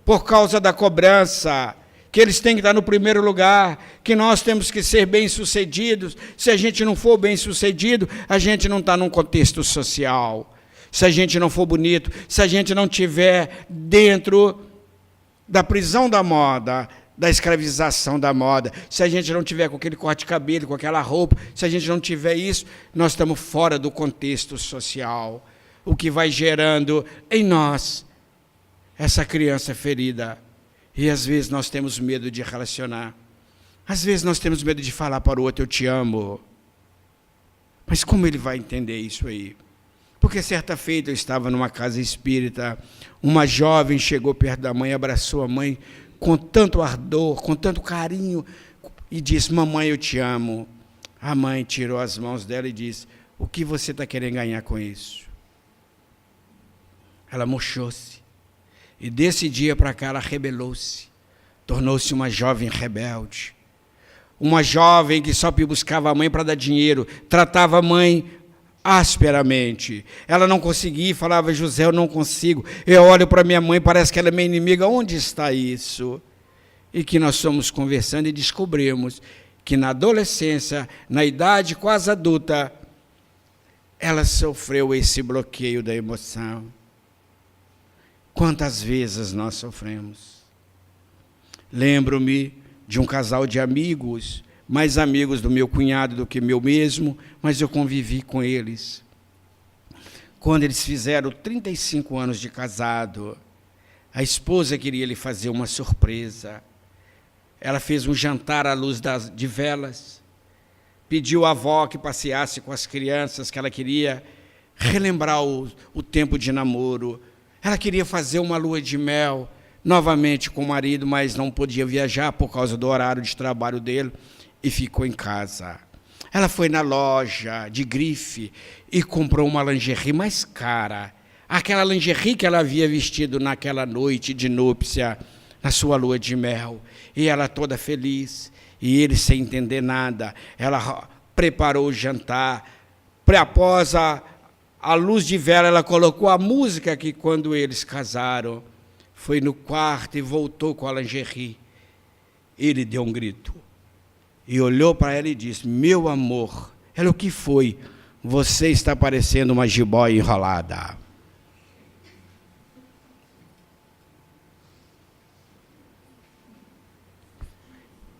por causa da cobrança, que eles têm que estar no primeiro lugar, que nós temos que ser bem-sucedidos. Se a gente não for bem-sucedido, a gente não está num contexto social. Se a gente não for bonito, se a gente não estiver dentro da prisão da moda, da escravização da moda, se a gente não tiver com aquele corte de cabelo, com aquela roupa, se a gente não tiver isso, nós estamos fora do contexto social, o que vai gerando em nós essa criança ferida. E às vezes nós temos medo de relacionar, às vezes nós temos medo de falar para o outro, eu te amo. Mas como ele vai entender isso aí? Porque certa feita eu estava numa casa espírita, uma jovem chegou perto da mãe, abraçou a mãe com tanto ardor, com tanto carinho, e disse, mamãe, eu te amo. A mãe tirou as mãos dela e disse, o que você está querendo ganhar com isso? Ela murchou-se. E desse dia para cá ela rebelou-se, tornou-se uma jovem rebelde. Uma jovem que só buscava a mãe para dar dinheiro, tratava a mãe asperamente. Ela não conseguia, falava, José, eu não consigo. Eu olho para minha mãe, parece que ela é minha inimiga. Onde está isso? E que nós fomos conversando e descobrimos que na adolescência, na idade quase adulta, ela sofreu esse bloqueio da emoção. Quantas vezes nós sofremos? Lembro-me de um casal de amigos, mais amigos do meu cunhado do que meu mesmo, mas eu convivi com eles. Quando eles fizeram 35 anos de casado, a esposa queria lhe fazer uma surpresa. Ela fez um jantar à luz de velas, pediu à avó que passeasse com as crianças, que ela queria relembrar o tempo de namoro. Ela queria fazer uma lua de mel, novamente com o marido, mas não podia viajar por causa do horário de trabalho dele, e ficou em casa. Ela foi na loja de grife e comprou uma lingerie mais cara, aquela lingerie que ela havia vestido naquela noite de núpcia, na sua lua de mel, e ela toda feliz, e ele sem entender nada. Ela preparou o jantar, após a luz de vela, ela colocou a música que quando eles casaram, foi no quarto e voltou com a lingerie. Ele deu um grito e olhou para ela e disse, meu amor. Ela, o que foi? Você está parecendo uma jiboia enrolada.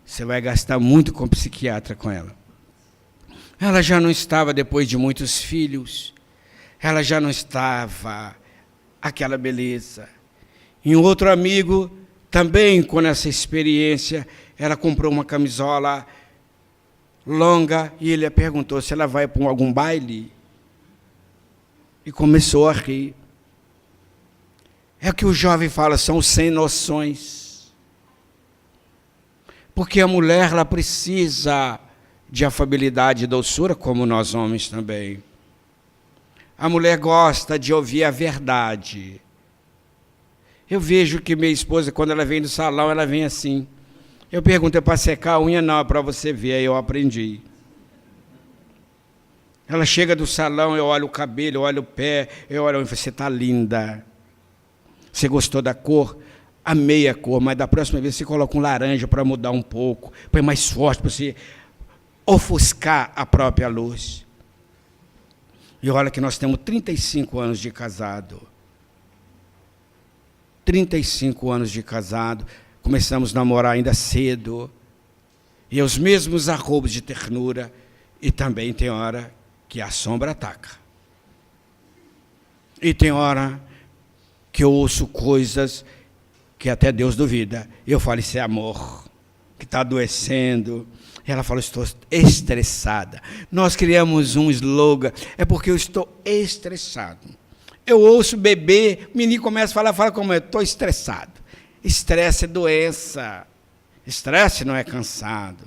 Você vai gastar muito com psiquiatra com ela. Ela já não estava, depois de muitos filhos, ela já não estava aquela beleza. E um outro amigo, também com essa experiência, ela comprou uma camisola longa e ele perguntou se ela vai para algum baile. E começou a rir. É o que o jovem fala, são os sem noções. Porque a mulher, ela precisa de afabilidade e doçura, como nós homens também. A mulher gosta de ouvir a verdade. Eu vejo que minha esposa, quando ela vem do salão, ela vem assim. Eu pergunto, é para secar a unha? Não, é para você ver, aí eu aprendi. Ela chega do salão, eu olho o cabelo, eu olho o pé, eu olho, você está linda. Você gostou da cor? Amei a cor, mas da próxima vez você coloca um laranja para mudar um pouco, põe mais forte para você ofuscar a própria luz. E olha que nós temos 35 anos de casado. 35 anos de casado. Começamos a namorar ainda cedo. E os mesmos arroubos de ternura. E também tem hora que a sombra ataca. E tem hora que eu ouço coisas que até Deus duvida. Eu falo, isso é amor, que está adoecendo. Ela falou, estou estressada. Nós criamos um slogan, é porque eu estou estressado. Eu ouço bebê, o menino começa a falar, fala como eu estou estressado. Estresse é doença. Estresse não é cansado.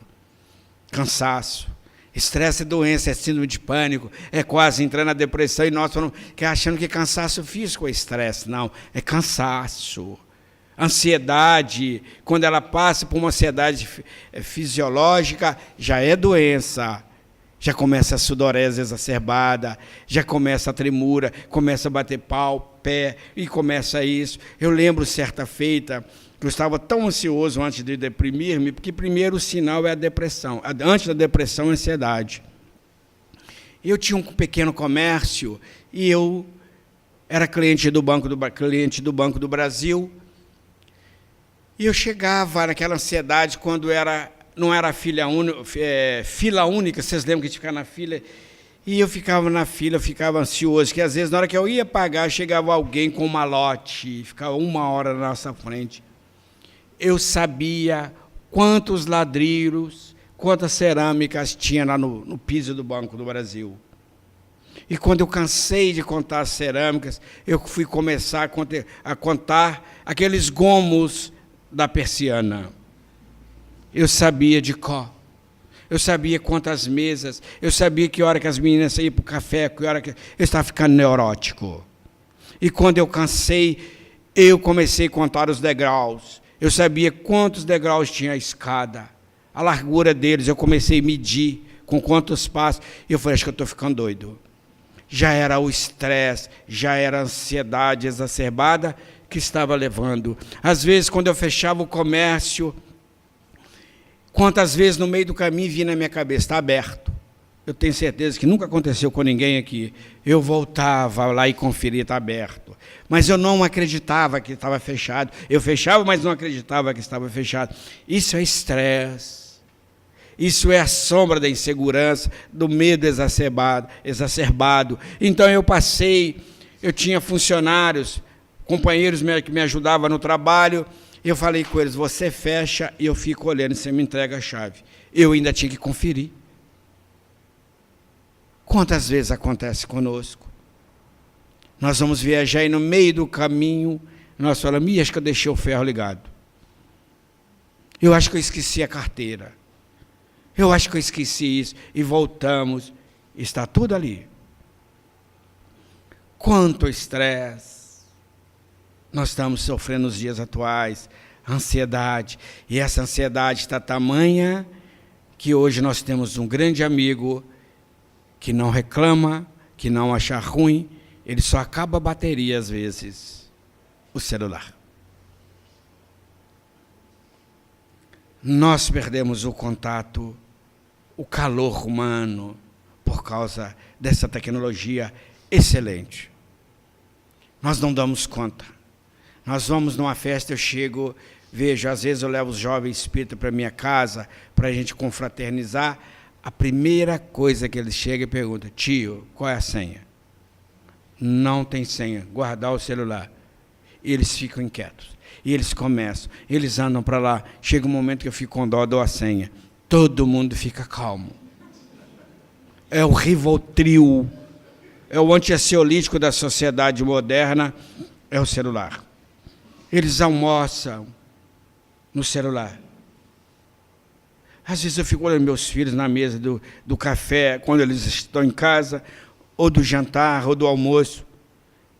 Cansaço. Estresse é doença, é síndrome de pânico, é quase entrando na depressão, e nós falamos que achando que cansaço físico é estresse. Não, é cansaço. Ansiedade, quando ela passa por uma ansiedade fisiológica, já é doença. Já começa a sudorese exacerbada, já começa a tremura, começa a bater pé, e começa isso. Eu lembro, certa feita, que eu estava tão ansioso antes de deprimir-me, porque primeiro o sinal é a depressão. Antes da depressão, a ansiedade. Eu tinha um pequeno comércio, e eu era cliente do Banco do Brasil, e eu chegava naquela ansiedade quando não era fila única, vocês lembram que a gente ficava na fila? E eu ficava na fila, eu ficava ansioso, que às vezes, na hora que eu ia pagar, chegava alguém com um malote, ficava 1 hora na nossa frente. Eu sabia quantos ladrilhos, quantas cerâmicas tinha lá no piso do Banco do Brasil. E quando eu cansei de contar as cerâmicas, eu fui começar a contar aqueles gomos da persiana. Eu sabia de cor. Eu sabia quantas mesas. Eu sabia que hora que as meninas iam para o café, que hora que eu estava ficando neurótico. E quando eu cansei, eu comecei a contar os degraus. Eu sabia quantos degraus tinha a escada. A largura deles, eu comecei a medir com quantos passos. E eu falei, acho que eu estou ficando doido. Já era o estresse, já era a ansiedade exacerbada que estava levando. Às vezes, quando eu fechava o comércio, quantas vezes no meio do caminho vinha na minha cabeça, está aberto. Eu tenho certeza que nunca aconteceu com ninguém aqui. Eu voltava lá e conferia, está aberto. Mas eu não acreditava que estava fechado. Eu fechava, mas não acreditava que estava fechado. Isso é estresse. Isso é a sombra da insegurança, do medo exacerbado. Então eu tinha funcionários, companheiros que me ajudavam no trabalho. Eu falei com eles, você fecha e eu fico olhando, você me entrega a chave. Eu ainda tinha que conferir. Quantas vezes acontece conosco? Nós vamos viajar e no meio do caminho, nós falamos, acho que eu deixei o ferro ligado. Eu acho que eu esqueci a carteira. Eu acho que eu esqueci isso. E voltamos, está tudo ali. Quanto estresse nós estamos sofrendo nos dias atuais, ansiedade. E essa ansiedade está tamanha que hoje nós temos um grande amigo que não reclama, que não acha ruim, ele só acaba a bateria às vezes, o celular. Nós perdemos o contato, o calor humano, por causa dessa tecnologia excelente. Nós não damos conta. Nós vamos numa festa, eu chego, vejo, às vezes eu levo os jovens espíritas para minha casa, para a gente confraternizar. A primeira coisa que ele chega e pergunta: tio, qual é a senha? Não tem senha. Guardar o celular. E eles ficam inquietos. E eles começam. Eles andam para lá. Chega um momento que eu fico com dó, dou a senha. Todo mundo fica calmo. É o Rivotril. É o antiansiolítico da sociedade moderna. É o celular. Eles almoçam no celular. Às vezes eu fico olhando meus filhos na mesa do café, quando eles estão em casa, ou do jantar, ou do almoço.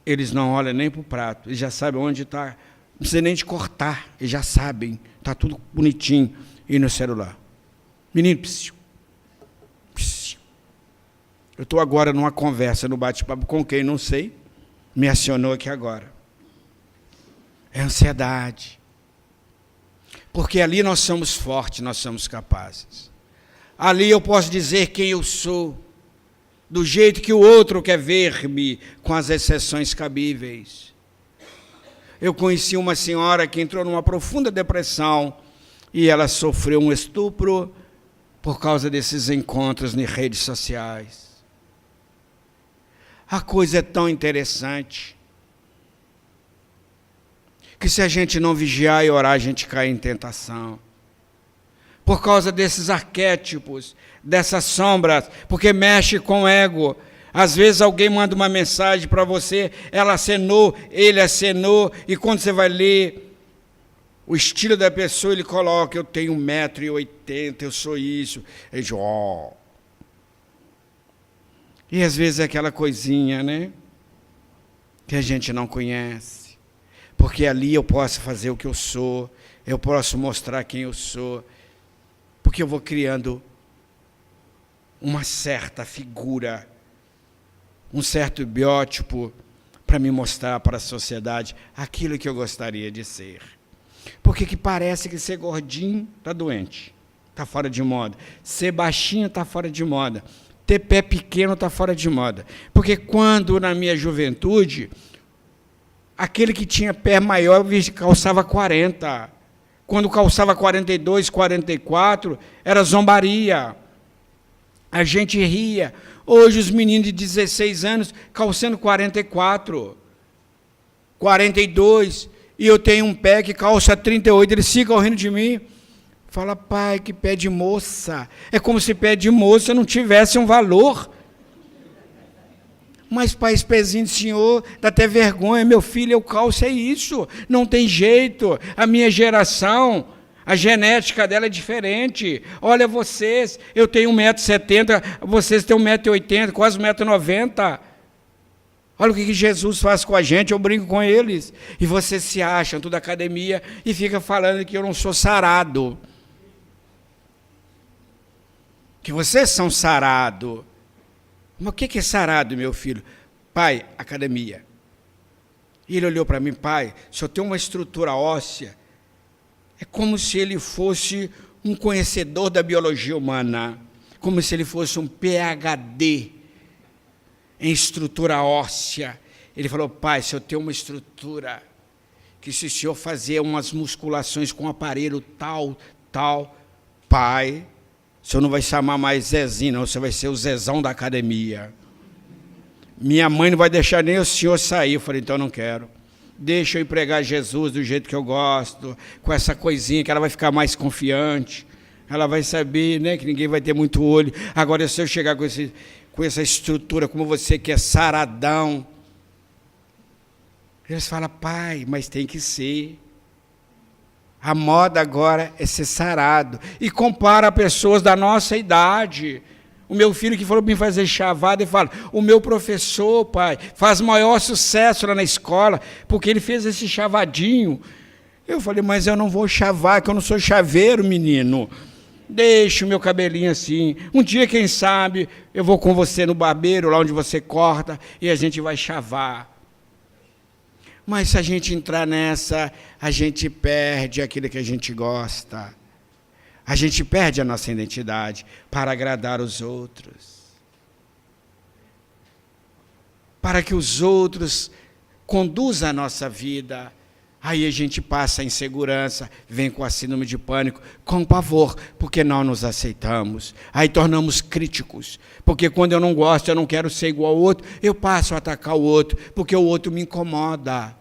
Eles não olham nem para o prato, eles já sabem onde está. Não precisa nem de cortar, eles já sabem. Está tudo bonitinho. E no celular. Menino, psiu, psiu. Eu estou agora numa conversa, no bate-papo com quem não sei, me acionou aqui agora. É ansiedade. Porque ali nós somos fortes, nós somos capazes. Ali eu posso dizer quem eu sou, do jeito que o outro quer ver-me, com as exceções cabíveis. Eu conheci uma senhora que entrou numa profunda depressão e ela sofreu um estupro por causa desses encontros em redes sociais. A coisa é tão interessante que se a gente não vigiar e orar, a gente cai em tentação. Por causa desses arquétipos, dessas sombras, porque mexe com o ego. Às vezes alguém manda uma mensagem para você, ela acenou, ele acenou, e quando você vai ler o estilo da pessoa, ele coloca: eu tenho 1,80 m, eu sou isso. Ele diz: ó. E às vezes é aquela coisinha, né? Que a gente não conhece. Porque ali eu posso fazer o que eu sou, eu posso mostrar quem eu sou, porque eu vou criando uma certa figura, um certo biótipo para me mostrar para a sociedade aquilo que eu gostaria de ser. Porque que parece que ser gordinho está doente, está fora de moda. Ser baixinho está fora de moda. Ter pé pequeno está fora de moda. Porque quando, na minha juventude, aquele que tinha pé maior calçava 40. Quando calçava 42, 44, era zombaria. A gente ria. Hoje os meninos de 16 anos calçando 44, 42, e eu tenho um pé que calça 38, eles ficam rindo de mim. Fala: pai, que pé de moça. É como se pé de moça não tivesse um valor. Mas, pai, esse pezinho do senhor dá até vergonha. Meu filho, eu calço, é isso. Não tem jeito. A minha geração, a genética dela é diferente. Olha vocês, eu tenho 1,70 m, vocês têm 1,80 m, quase 1,90 m. Olha o que Jesus faz com a gente, eu brinco com eles. E vocês se acham, tudo academia, e fica falando que eu não sou sarado. Que vocês são sarado. Mas o que é sarado, meu filho? Pai, academia. E ele olhou para mim: pai, o senhor tem uma estrutura óssea. É como se ele fosse um conhecedor da biologia humana. Como se ele fosse um PhD em estrutura óssea. Ele falou: pai, o senhor tem uma estrutura que, se o senhor fazer umas musculações com um aparelho tal, pai, o senhor não vai chamar mais Zezinho, não, você vai ser o Zezão da academia. Minha mãe não vai deixar nem o senhor sair. Eu falei: então eu não quero. Deixa eu empregar Jesus do jeito que eu gosto, com essa coisinha que ela vai ficar mais confiante. Ela vai saber, né, que ninguém vai ter muito olho. Agora, se eu chegar com essa estrutura, como você que é saradão, eles falam: pai, mas tem que ser. A moda agora é ser sarado. E compara pessoas da nossa idade. O meu filho que falou para mim fazer chavada, ele fala: o meu professor, pai, faz maior sucesso lá na escola, porque ele fez esse chavadinho. Eu falei: mas eu não vou chavar, que eu não sou chaveiro, menino. Deixa o meu cabelinho assim. Um dia, quem sabe, eu vou com você no barbeiro, lá onde você corta, e a gente vai chavar. Mas se a gente entrar nessa, a gente perde aquilo que a gente gosta. A gente perde a nossa identidade para agradar os outros. Para que os outros conduzam a nossa vida. Aí a gente passa a insegurança, vem com a síndrome de pânico, com pavor, porque não nos aceitamos. Aí tornamos críticos, porque quando eu não gosto, eu não quero ser igual ao outro, eu passo a atacar o outro, porque o outro me incomoda.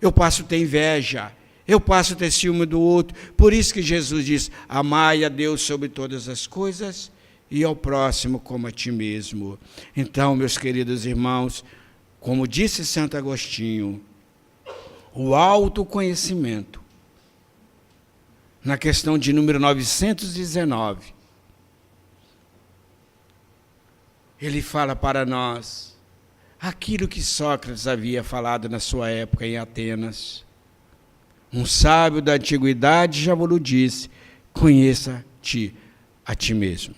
Eu passo a ter inveja, eu passo a ter ciúme do outro. Por isso que Jesus diz, amai a Deus sobre todas as coisas e ao próximo como a ti mesmo. Então, meus queridos irmãos, como disse Santo Agostinho, o autoconhecimento, na questão de número 919, ele fala para nós aquilo que Sócrates havia falado na sua época em Atenas. Um sábio da antiguidade já vos disse, conheça-te a ti mesmo.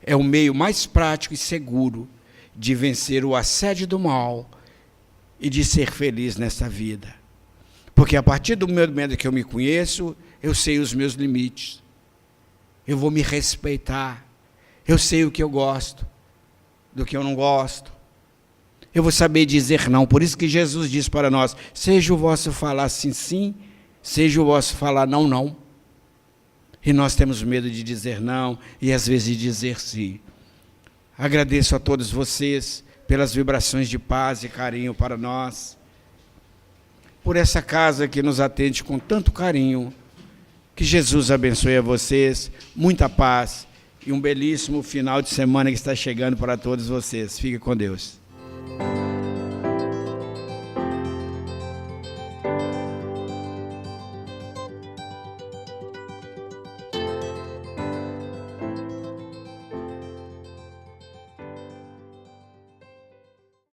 É o meio mais prático e seguro de vencer o assédio do mal e de ser feliz nesta vida. Porque a partir do momento que eu me conheço, eu sei os meus limites. Eu vou me respeitar. Eu sei o que eu gosto, do que eu não gosto. Eu vou saber dizer não. Por isso que Jesus diz para nós, seja o vosso falar sim, sim, seja o vosso falar não, não. E nós temos medo de dizer não e às vezes de dizer sim. Agradeço a todos vocês pelas vibrações de paz e carinho para nós. Por essa casa que nos atende com tanto carinho. Que Jesus abençoe a vocês, muita paz e um belíssimo final de semana que está chegando para todos vocês. Fique com Deus.